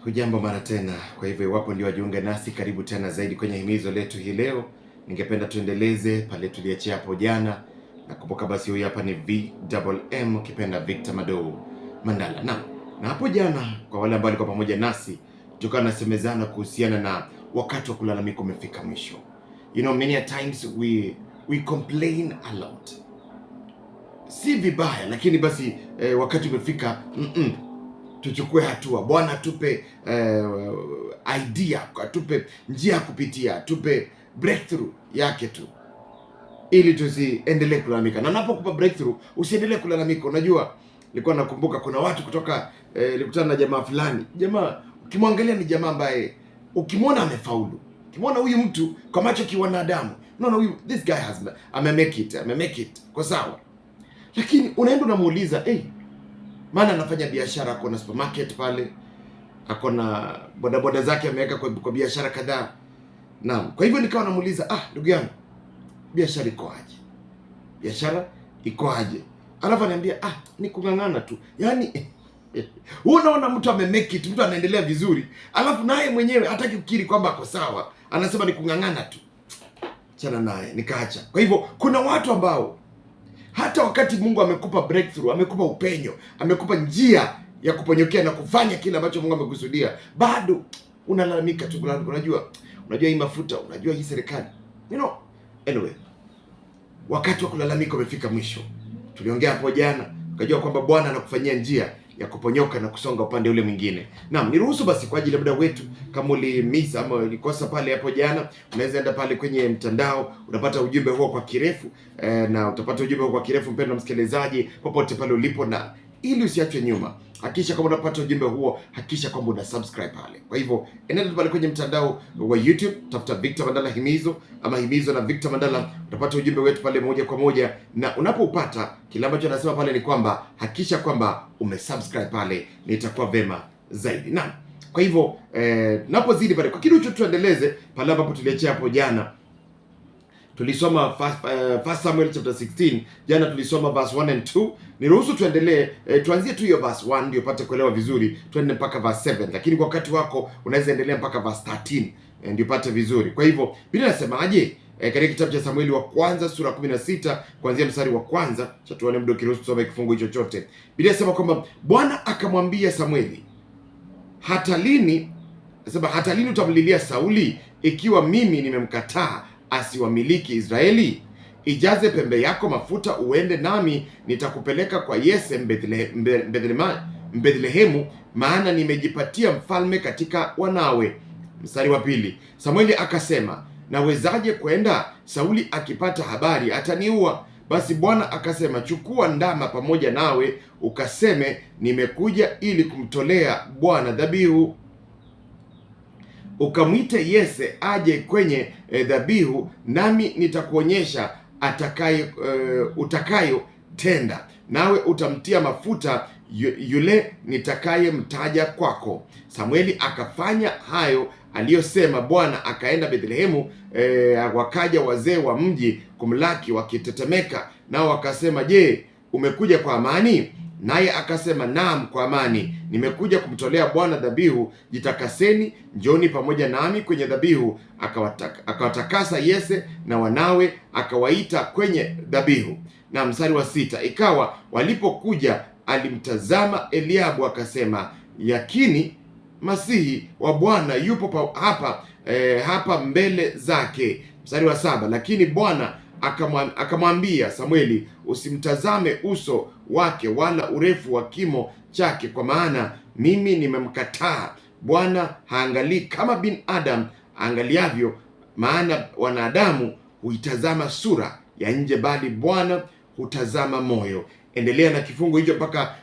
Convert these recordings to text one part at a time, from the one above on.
Hujambo mara tena. Kwa hivyo iwapo ndio wajiunge nasi, karibu tena zaidi kwenye himizo letu hii leo. Ningependa tuendeleze pale tuliachia hapo jana. Nakumbuka basi huyu hapa ni VMM ukipenda Victor Mado Mandala. Na hapo jana kwa wale ambao walikuwa pamoja nasi, tukawa nasemezana kuhusiana na wakati wa kulalamika umefika mwisho. You know, many a times we complain a lot. Si vibaya, lakini basi wakati umefika tuchukue hatua. Bwana atupe idea, atupe njia ya kupitia, atupe breakthrough yake tu, ili tusiendelee kulalamika. Na napokupa breakthrough, usiendelee kulalamika. Unajua, nilikuwa nakumbuka kuna watu kutoka nilikutana na jamaa fulani. Jamaa ukimwangalia ni jamaa ambaye ukimwona amefaulu. Ukimwona huyu mtu kwa macho kiwanadamu, unaona huyu, this guy has amemake it kwa sawa. Lakini unaenda unamuuliza, maana anafanya biashara, ako na supermarket pale, ako na bodaboda zake ameweka kwa biashara kadhaa. Naam, kwa hivyo nikawa namuuliza, ndugu yangu, biashara iko aje? Biashara iko aje? Alafu ananiambia, ni kung'ang'ana tu. Yaani unaona mtu amemake it, mtu anaendelea vizuri, alafu naye mwenyewe hataki kukiri kwamba ako sawa, anasema ni kung'ang'ana tu. Chana naye, nikaacha. Kwa hivyo kuna watu ambao hata wakati Mungu amekupa breakthrough, amekupa upenyo, amekupa njia ya kuponyokea na kufanya kile ambacho Mungu amekusudia, bado unalalamika tu. Unajua hii mafuta, unajua hii serikali. Anyway, wakati wa kulalamika umefika mwisho. Tuliongea hapo jana, ukajua kwamba Bwana anakufanyia njia ya kuponyoka na kusonga upande ule mwingine. Naam, niruhusu basi kwa ajili ya muda wetu, kama ulimiss ama ulikosa pale hapo jana, unaweza enda pale kwenye mtandao, unapata ujumbe huo kwa kirefu, na utapata ujumbe huo kwa kirefu, mpendwa msikilizaji, popote pale ulipo. Na ili usiachwe nyuma, hakikisha kama unapata ujumbe huo, hakikisha kwamba una subscribe pale. Kwa hivyo enenda pale kwenye mtandao wa YouTube, tafuta Victor Mandala Himizo ama Himizo na Victor Mandala, utapata ujumbe wetu pale moja kwa moja. Na unapopata kile ambacho anasema pale ni kwamba hakikisha kwamba umesubscribe pale, nitakuwa vema zaidi. Na kwa hivyo napozidi pale kwa kidogo tuendeleze pale ambapo tuliachia hapo jana. Tulisoma First Samuel chapter 16. Jana tulisoma verse 1 and 2. Niruhusu tuendelee, tuanzie tu hiyo verse 1 ndio upate kuelewa vizuri, tuende mpaka verse 7. Lakini kwa wakati wako unaweza endelea mpaka verse 13 ndio upate vizuri. Kwa hivyo Biblia inasemaje katika kitabu cha Samueli wa kwanza sura 16 kuanzia mstari wa kwanza? Cha tuone muda kiruhusu tusome kifungu hicho chote. Biblia inasema kwamba Bwana akamwambia Samueli, hata lini utamlilia Sauli ikiwa mimi nimemkataa asiwamiliki Israeli? Ijaze pembe yako mafuta uende, nami nitakupeleka kwa Yese Bethlehemu, maana nimejipatia mfalme katika wanawe. Mstari wa pili, Samueli akasema, nawezaje kwenda? Sauli akipata habari ataniua. Basi Bwana akasema, chukua ndama pamoja nawe, ukaseme, nimekuja ili kumtolea Bwana dhabihu. Ukamwite Yese aje kwenye dhabihu, nami nitakuonyesha utakayo tenda, nawe utamtia mafuta yule nitakayemtaja kwako. Samueli akafanya hayo aliyosema Bwana. Akaenda Bethlehemu, wakaja wazee wa mji kumlaki wakitetemeka, nao wakasema, je, umekuja kwa amani? Naye akasema, naam, kwa amani, nimekuja kumtolea Bwana dhabihu. Jitakaseni, njoni pamoja nami kwenye dhabihu. Akawatakasa Yese na wanawe, akawaita kwenye dhabihu. Na mstari wa 6, ikawa walipokuja alimtazama Eliabu, akasema, yakini Masihi wa Bwana yupo hapa mbele zake. Mstari wa 7, lakini Bwana akamwambia Samueli, usimtazame uso wake wala urefu wa kimo chake, kwa maana mimi nimemkataa. Bwana haangalii kama binadamu angaliavyo, maana wanadamu huitazama sura ya nje, bali Bwana hutazama moyo. Endelea na kifungu hicho mpaka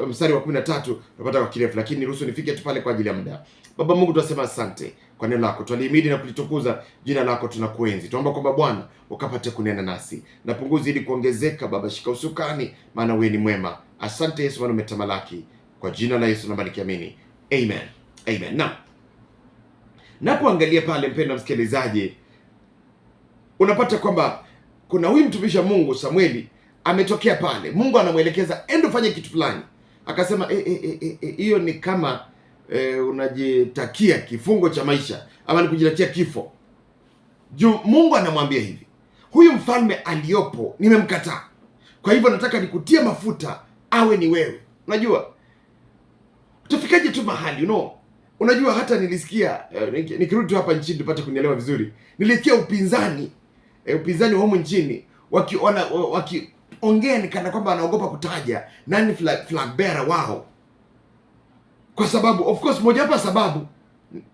mstari wa 13 unapata kwa kirefu, lakini niruhusu nifike tu pale kwa ajili ya muda. Baba Mungu, tunasema asante kwa neno lako, twalihimidi na kulitukuza jina lako, tunakuenzi. Tuomba kwamba Bwana ukapate kunena nasi na punguzi ili kuongezeka. Baba, shika usukani, maana wewe ni mwema. Asante Yesu, maana umetamalaki. Kwa jina la Yesu naomba nikiamini, amen, amen. Na napoangalia pale, mpendwa msikilizaji, unapata kwamba kuna huyu mtumishi wa Mungu Samueli ametokea pale, Mungu anamwelekeza ende ufanye kitu fulani. Akasema hiyo ni kama unajitakia kifungo cha maisha ama ni kujitakia kifo. Juu Mungu anamwambia hivi, huyu mfalme aliyopo nimemkataa, kwa hivyo nataka nikutie mafuta awe ni wewe. Unajua utafikaje tu mahali unajua hata nilisikia nikirudi tu hapa nchini tupate kunielewa vizuri, nilisikia upinzani wa humu nchini wakiongea ni kana kwamba wanaogopa kutaja nani flag bearer wao, kwa sababu of course moja hapa sababu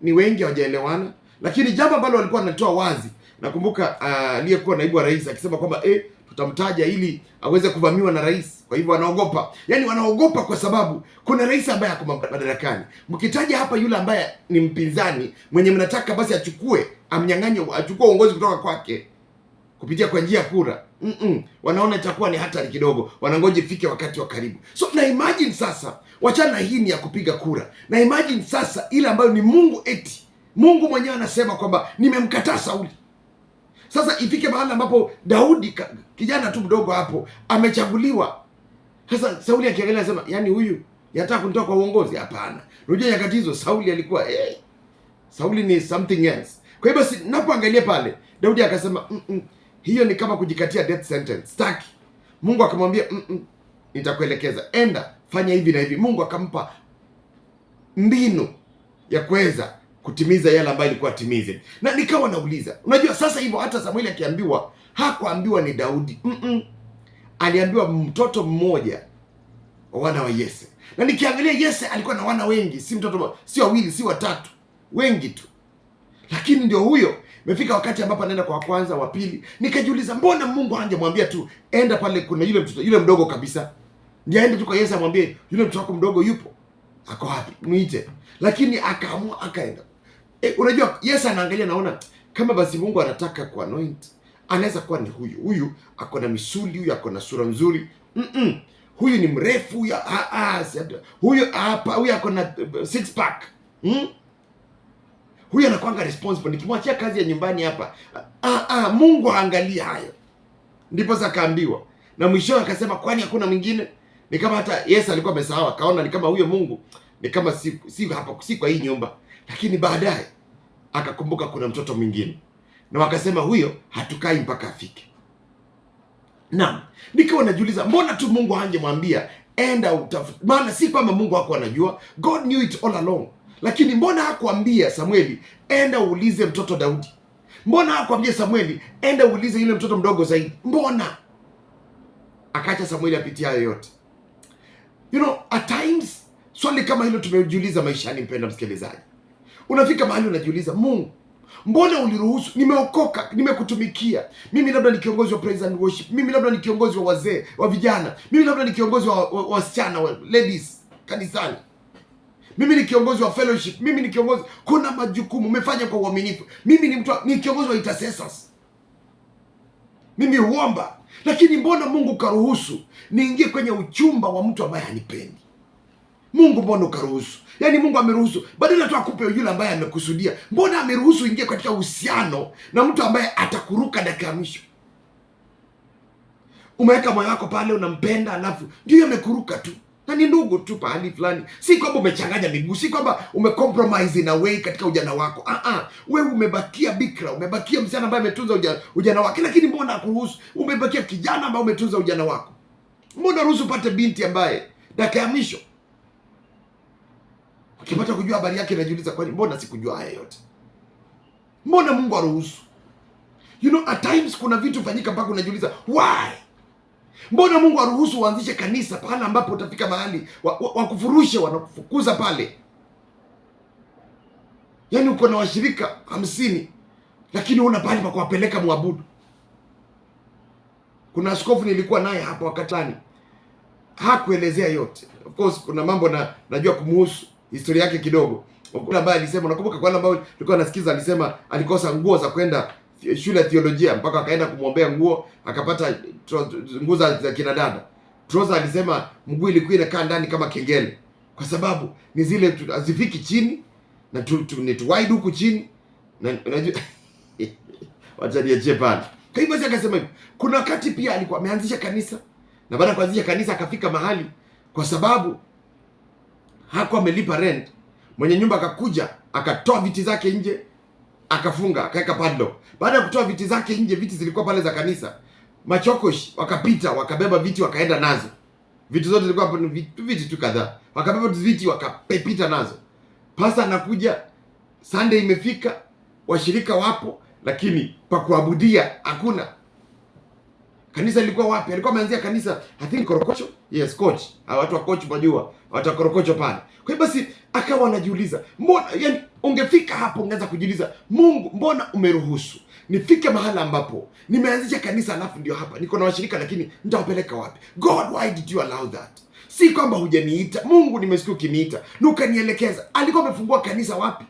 ni wengi hawajaelewana, lakini jambo ambalo walikuwa wanatoa wazi, nakumbuka aliyekuwa naibu wa rais akisema kwamba tutamtaja ili aweze kuvamiwa na rais. Kwa hivyo wanaogopa, yani wanaogopa kwa sababu kuna rais ambaye ako madarakani. Mkitaja hapa yule ambaye ni mpinzani mwenye mnataka basi achukue uongozi kutoka kwake kupitia kwa njia ya kura, wanaona itakuwa ni hatari kidogo, wanangoja ifike wakati wa karibu. So na imagine sasa, wachana hii ni ya kupiga kura, na imagine sasa ile ambayo ni Mungu mwenyewe anasema kwamba nimemkataa Sauli. Sasa ifike mahali ambapo Daudi kijana tu mdogo hapo amechaguliwa. Sasa Sauli akiangalia anasema, yani huyu yataka kunitoa kwa uongozi? Hapana. Unajua nyakati hizo Sauli alikuwa Sauli ni something else. Kwa hivyo napoangalia pale Daudi akasema hiyo ni kama kujikatia death sentence. Staki. Mungu akamwambia nitakuelekeza, enda fanya hivi na hivi. Mungu akampa mbinu ya kuweza kutimiza yale ambayo ilikuwa atimize. Na nikawa nauliza, unajua sasa hivyo hata Samueli akiambiwa, hakuambiwa ni Daudi. Aliambiwa mtoto mmoja wa wana wa Yese. Na nikiangalia Yese alikuwa na wana wengi, si mtoto, si wawili, si watatu, wengi tu. Lakini ndio huyo imefika wakati ambapo anaenda kwa kwanza, wa pili. Nikajiuliza, mbona Mungu hangemwambia tu enda pale, kuna yule mtoto yule mdogo kabisa, ndiye aende tu kwa Yese amwambie yule mtoto wako mdogo yupo, ako wapi, muite. Lakini akaamua akaenda. Unajua Yesu anaangalia, naona kama basi Mungu anataka ku anoint, anaweza kuwa ni huyu ako na misuli, huyu ako na sura nzuri, huyu ni mrefu, huyu hapa, huyu ako na six pack, huyu anakuanga responsible, nikimwachia kazi ya nyumbani hapa. Mungu haangalia hayo. Ndipo sasa kaambiwa, na mwisho akasema kwani hakuna mwingine? Ni kama hata Yesu alikuwa amesahau, akaona ni kama huyo Mungu ni kama si hapa, si kwa hii nyumba. Lakini baadaye akakumbuka kuna mtoto mwingine, na wakasema huyo hatukai mpaka afike. Naam, nikawa najiuliza, mbona tu Mungu hangemwambia enda utafuta? Maana si kwamba Mungu hakuwa anajua, God knew it all along. Lakini mbona hakuambia Samueli enda uulize mtoto Daudi? Mbona hakuambia Samueli enda uulize yule mtoto mdogo zaidi? Mbona akaacha Samueli apitie hayo yote? At times swali kama hilo tumejiuliza maishani, mpenda msikilizaji. Unafika mahali unajiuliza, Mungu, mbona uliruhusu? Nimeokoka, nimekutumikia. Mimi labda ni kiongozi wa praise and worship. Mimi labda ni kiongozi wa wazee, wa vijana. Mimi labda ni kiongozi wa wasichana, wa ladies kanisani. Mimi ni kiongozi wa fellowship. Mimi ni kiongozi. Kuna majukumu umefanya kwa uaminifu. Mimi ni kiongozi wa intercessors. Mimi huomba. Lakini mbona Mungu karuhusu niingie kwenye uchumba wa mtu ambaye hanipendi? Mungu, mbona ukaruhusu? Yaani Mungu ameruhusu, badala tu akupe yule ambaye amekusudia, mbona ameruhusu ingie katika uhusiano na mtu ambaye atakuruka dakika ya mwisho? Umeweka moyo wako pale, unampenda, alafu ndio amekuruka tu, na ni ndugu tu pahali fulani. Si kwamba umechanganya miguu, si kwamba umecompromise in a way katika ujana wako. Wewe umebakia bikra, umebakia msichana ambaye ametunza ujana wake. Lakini mbona akuruhusu? Umebakia kijana ambaye umetunza ujana wako. Mbona ruhusu upate binti ambaye dakika ya mwisho ukipata kujua habari yake najiuliza, kwani mbona sikujua haya yote? Mbona Mungu aruhusu? At times kuna vitu fanyika mpaka unajiuliza why? Mbona Mungu aruhusu uanzishe kanisa pale ambapo utafika mahali wakufurushe, wanakufukuza pale? Yaani uko na washirika 50 lakini una pale pa kuwapeleka muabudu. Kuna askofu nilikuwa naye hapo wakatani, hakuelezea yote. Of course kuna mambo najua kumuhusu, historia yake kidogo. Kuna ambaye alisema, nakumbuka kwa ambaye tulikuwa nasikiza, alisema alikosa nguo za kwenda shule ya theolojia, mpaka akaenda kumwombea nguo, akapata nguo za kina dada. Trouser alisema mguu ilikuwa inakaa ndani kama kengele, kwa sababu ni zile hazifiki chini na ni wide huku chini, na unajua wacha niache pale. Kwa hivyo akasema hivi, kuna wakati pia alikuwa ameanzisha kanisa, na baada ya kuanzisha kanisa akafika mahali, kwa sababu hakuwa amelipa rent, Mwenye nyumba akakuja akatoa viti zake nje, akafunga, akaweka padlock. Baada ya kutoa viti zake nje, viti zilikuwa pale za kanisa, machokoshi wakapita, wakabeba viti wakaenda nazo. Viti zote zilikuwa viti tu kadhaa, wakabeba viti wakapita nazo. Pasta anakuja, Sunday imefika, washirika wapo, lakini pa kuabudia hakuna. Kanisa lilikuwa wapi? Alikuwa ameanzia kanisa I think Korokocho. Yes, Coach. Watu wa Coach unajua, watu wa Korokocho pale. Kwa hiyo basi akawa anajiuliza, mbona, yani ungefika hapo ungeanza kujiuliza, Mungu mbona umeruhusu nifike mahala ambapo nimeanzisha kanisa alafu ndio hapa niko na washirika lakini nitawapeleka wapi? God, why did you allow that? Si kwamba hujaniita. Mungu, nimesikia ukiniita na ukanielekeza. Alikuwa amefungua kanisa wapi?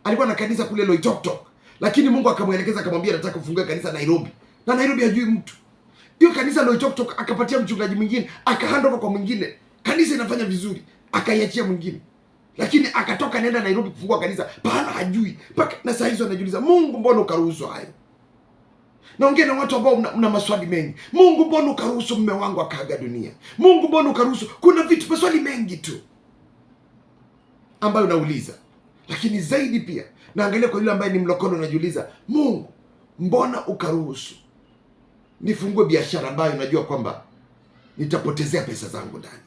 Alikuwa na kanisa kule Loitoktok, lakini Mungu akamwelekeza akamwambia nataka kufungua kanisa Nairobi. Na Nairobi hajui mtu. Hiyo kanisa Loitoktok akapatia mchungaji mwingine, akahandover kwa mwingine. Kanisa inafanya vizuri, akaiachia mwingine. Lakini akatoka nenda Nairobi kufungua kanisa, pahala hajui. Mpaka na saa hizo anajiuliza, Mungu mbona ukaruhusu hayo? Naongea na watu ambao mna maswali mengi. Mungu mbona ukaruhusu mume wangu akaaga dunia? Mungu mbona ukaruhusu? Kuna vitu, maswali mengi tu ambayo unauliza. Lakini zaidi pia naangalia kwa yule ambaye ni mlokole, unajiuliza, Mungu mbona ukaruhusu nifungue biashara ambayo unajua kwamba nitapotezea pesa zangu ndani?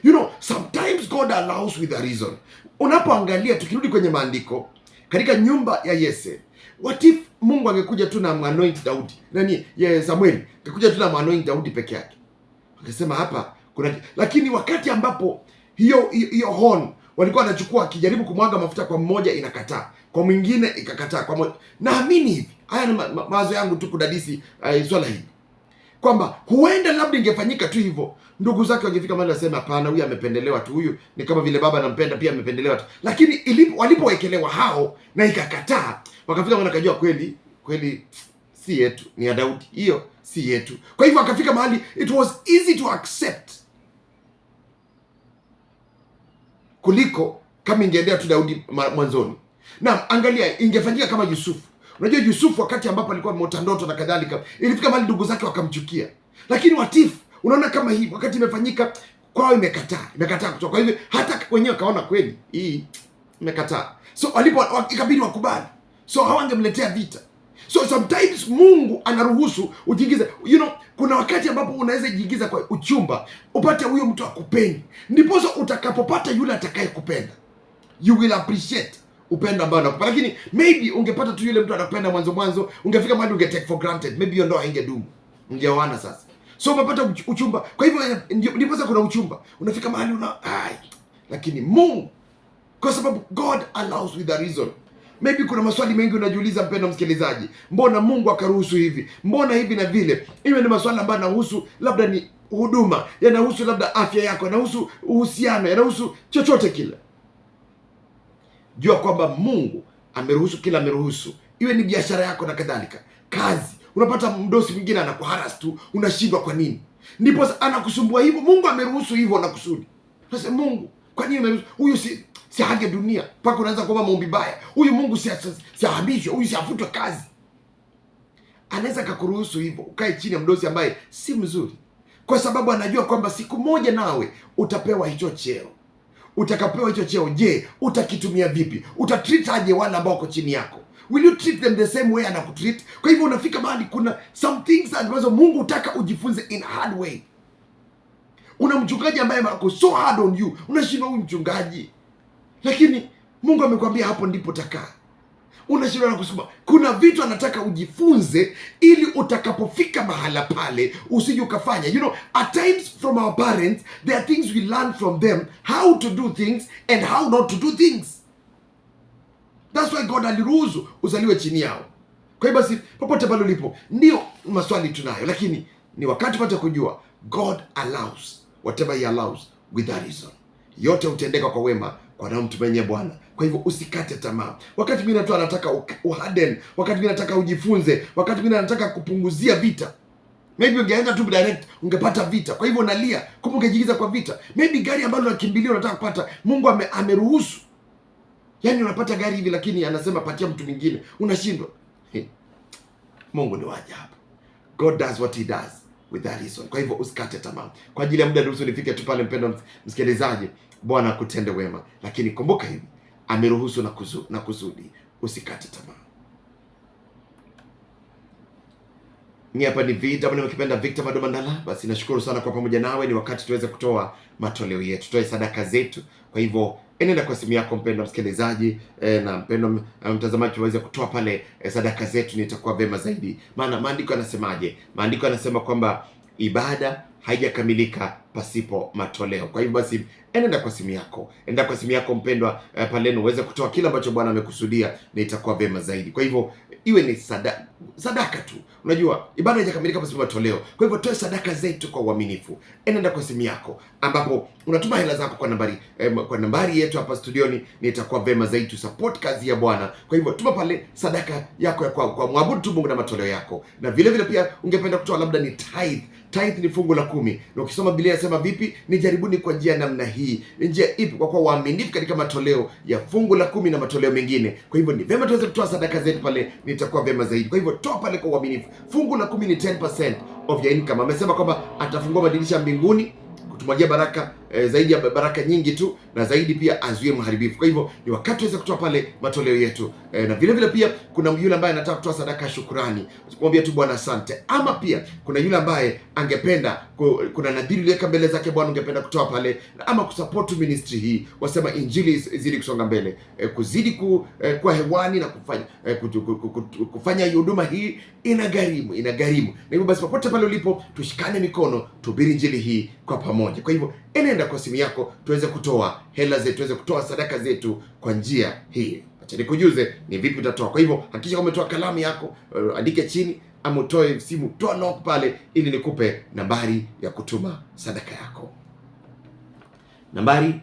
You know, sometimes God allows with a reason. Unapoangalia, tukirudi kwenye maandiko, katika nyumba ya Yese, what if Mungu angekuja tu na anoint Daudi? Samueli angekuja tu na anoint Daudi peke yake. Angesema hapa kuna, lakini wakati ambapo hiyo horn walikuwa wanachukua, akijaribu kumwaga mafuta kwa mmoja inakataa, kwa mwingine ikakataa, kwa mmoja. Naamini hivi, haya ni mawazo yangu tu kudadisi swala hili, kwamba huenda labda ingefanyika tu hivyo, ndugu zake wangefika mahali wasema hapana, huyu amependelewa tu, huyu ni kama vile baba anampenda pia amependelewa tu. Lakini walipowekelewa hao na ikakataa, wakafika mahali wakajua kweli si yetu, ni ya Daudi, hiyo si yetu. Kwa hivyo wakafika mahali it was easy to accept kuliko kama ingeendea tu Daudi mwanzoni. Na angalia, ingefanyika kama Yusufu. Unajua Yusufu wakati ambapo alikuwa ameota ndoto na kadhalika, ilifika mahali ndugu zake wakamchukia. Lakini watifu, unaona kama hivi wakati imefanyika kwao imekataa kutoka. Kwa hivyo hata wenyewe kaona kweli hii imekataa. So ikabidi wakubali. So hawangemletea vita. So sometimes Mungu anaruhusu ujiingize. You know, kuna wakati ambapo unaweza jiingiza kwa uchumba, upate huyo mtu akupendi. Ndipo utakapopata yule atakayekupenda, you will appreciate upendo ambao anakupa. Lakini maybe ungepata tu yule mtu anakupenda mwanzo, ungefika mahali take for granted. Maybe hiyo ndoa haingedumu. Ungeoana sasa. So umepata uchumba. Kwa hivyo ndipo kuna uchumba. Unafika mahali lakini Mungu, kwa sababu God allows with a reason. Maybe kuna maswali mengi unajiuliza, mpendwa msikilizaji, mbona Mungu akaruhusu hivi? Mbona hivi na vile? Hiyo ni maswali ambayo yanahusu labda ni huduma, yanahusu labda afya yako, yanahusu uhusiano, yanahusu chochote kile. Jua kwamba Mungu ameruhusu kila ameruhusu. Iwe ni biashara yako na kadhalika. Kazi, unapata mdosi mwingine anakuharas tu, unashindwa kwa nini? Ndipo anakusumbua hivyo. Mungu ameruhusu hivyo na kusudi. Sasa Mungu, kwa nini ameruhusu? Huyu si hage dunia. Paka unaanza kuomba maombi baya. Huyu Mungu si ahamishwe, huyu si afutwe kazi. Anaweza kukuruhusu hivyo ukae chini ya mdosi ambaye si mzuri, kwa sababu anajua kwamba siku moja nawe utapewa hicho cheo. Utakapewa hicho cheo, je, utakitumia vipi? Utatreat aje wale ambao wako chini yako? Will you treat them the same way anakutreat? Kwa hivyo unafika mahali kuna some things ambazo Mungu utaka ujifunze in hard way. Una mchungaji ambaye ako so hard on you, unashindwa huyu mchungaji, lakini Mungu amekwambia hapo ndipo takaa. Unashindwa na kusema. Kuna vitu anataka ujifunze ili utakapofika mahala pale usije ukafanya. You know, at times from our parents there are things we learn from them, how to do things and how not to do things. That's why God aliruhusu uzaliwe chini yao. Kwa hiyo basi popote pale ulipo, ndio maswali tunayo, lakini ni wakati pata kujua God allows whatever he allows with a reason. Yote utendeka kwa wema kwa wanaomtumainia Bwana. Kwa hivyo usikate tamaa. Wakati mwingine tu anataka uharden, wakati mwingine anataka ujifunze, wakati mwingine anataka kupunguzia vita. Maybe ungeenda tu direct ungepata vita. Kwa hivyo unalia, kumbe ungejiingiza kwa vita. Maybe gari ambalo unakimbilia unataka kupata, Mungu ameruhusu. Yaani unapata gari hivi lakini anasema patia mtu mwingine, unashindwa. Mungu ni wa ajabu. God does what he does with that reason. Kwa hivyo usikate tamaa. Kwa ajili ya muda ruhusu nifike tu pale, mpendwa msikilizaji. Bwana akutende wema, lakini kumbuka hivi, ameruhusu na kusudi. Usikate tamaa. Mimi hapa ni VMM, ukipenda Victor Mandala. Basi nashukuru sana kwa pamoja nawe. Ni wakati tuweze kutoa matoleo yetu, tutoe sadaka zetu. Kwa hivyo enenda kwa simu yako mpendwa msikilizaji na mpendwa mtazamaji, tuweze kutoa pale sadaka zetu, nitakuwa vema zaidi. Maana maandiko yanasemaje? Maandiko yanasema kwamba ibada haijakamilika pasipo matoleo. Kwa hivyo basi enenda kwa simu yako, enda kwa simu yako mpendwa pale uweze kutoa kila ambacho Bwana amekusudia, na itakuwa vema zaidi. Kwa hivyo iwe ni sadaka tu. Unajua ibada haijakamilika pasipo matoleo. Kwa hivyo toe sadaka zetu kwa uaminifu. Enenda kwa simu yako ambapo unatuma hela zako kwa nambari yetu hapa studioni, ni itakuwa vema zaidi tu support kazi ya Bwana. Kwa hivyo tuma pale sadaka yako kwa muabudu tu Mungu na matoleo yako. Na vile vile pia ungependa kutoa labda ni tithe. Tithe ni fungu la 10. Na ukisoma Biblia inasema vipi? Ni jaribuni kwa njia namna hii. Njia ipi? Kwa waaminifu katika matoleo ya fungu la 10 na matoleo mengine. Kwa hivyo ni vema tuweze kutoa sadaka zetu pale, nitakuwa vema zaidi. Kwa hivyo toa pale kwa uaminifu. Fungu la 10 ni 10% of your income. Amesema kwamba atafungua madirisha mbinguni kutumwagia baraka zaidi ya baraka nyingi tu, na zaidi pia azuie mharibifu. Kwa hivyo ni wakati tuweze kutoa pale matoleo yetu. Na vile vile pia kuna yule ambaye anataka kutoa sadaka ya shukrani, kumwambia tu Bwana asante. Ama pia kuna yule ambaye angependa, kuna nadhiri uliweka mbele zake Bwana, ungependa kutoa pale, ama kusupport ministry hii, wasema injili izidi kusonga mbele, kuzidi kwa hewani na kufanya huduma hii inagharimu. Na hivyo basi popote pale ulipo, tushikane mikono, tuhubiri injili hii kwa pamoja. Kwa hivyo enenda kwa simu yako, tuweze kutoa hela zetu, tuweze kutoa sadaka zetu kwa njia hii. Acha nikujuze ni vipi utatoa. Kwa hivyo hakikisha kama umetoa kalamu yako, andike chini, ama utoe simu, toa note pale, ili nikupe nambari ya kutuma sadaka yako. Nambari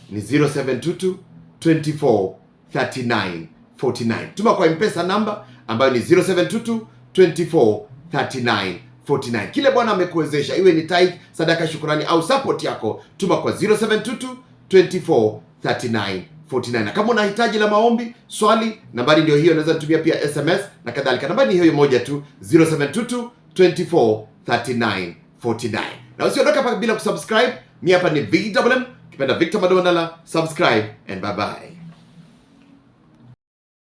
ni 0722 24 39 49. Tuma kwa M-Pesa namba ambayo ni 0722 24 39 49. Kile Bwana amekuwezesha, iwe ni tithe, sadaka, shukrani au support yako, tuma kwa 0722 24 39 49. Na kama una hitaji la maombi, swali, nambari ndio hiyo, unaweza nitumia pia SMS na kadhalika. Nambari ni hiyo moja tu, 0722 24 39 49. Na usiondoka hapa bila kusubscribe. Mimi hapa ni VMM, kipenda Victor Mandala. Subscribe and bye bye.